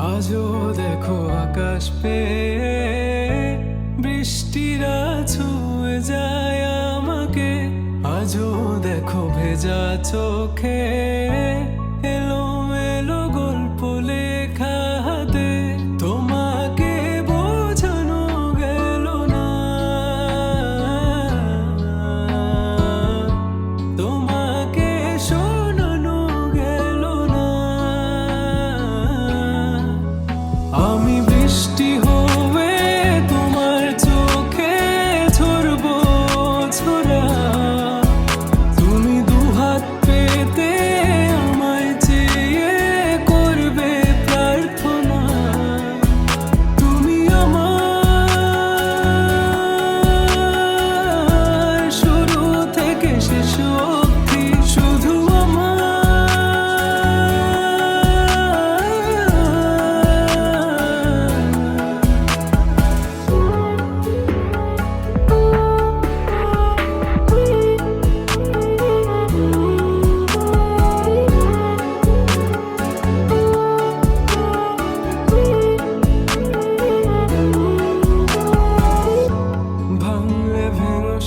আজও দেখো আকাশ পেয়ে বৃষ্টিরা ছুঁয়ে যায় আমাকে। আজও দেখো ভেজা চোখে এলোমেলো গল্প লেখা হাতে। তোমাকে বোঝানো গেল না, তোমাকে শোনানো গেল না। আমি বৃষ্টি হয়ে তোমার চোখে ঝরবো ছোড়া। তুমি দুহাত পেতে আমায় চেয়ে করবে প্রার্থনা। তুমি আমার শুরু থেকে শেষ অবধি, শুধু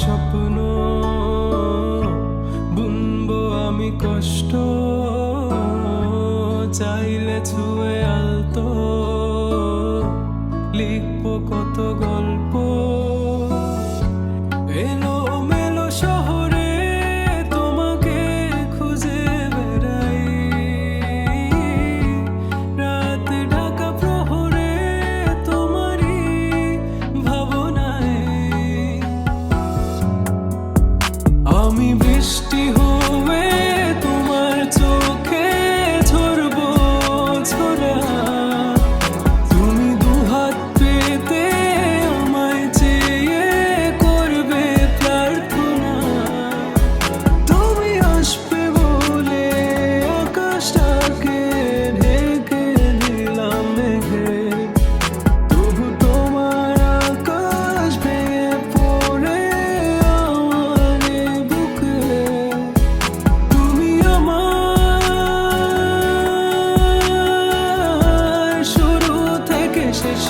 স্বপ্ন বুনবো আমি কষ্ট, চাইলে ছুঁয়ে আলতো লিখবো কত গল্প। এলোমেলো শহরে তোমাকে খুঁজে বেড়াই, রাত ঢাকা প্রহরে তোমারই ভাবনায়। আমি বৃষ্টি হয়ে তোমার চোখে ঝরবো ছোড়া। তুমি দুহাত পেতে আমায় চেয়ে করবে প্রার্থনা। তুমি আসবে বলে আকাশটাকে ঢেকে দিলাম মেঘে, তবু তোমার আকাশ ভেঙে পড়ে আমার বুকে। তুমি আমার শুরু থেকে শেষ।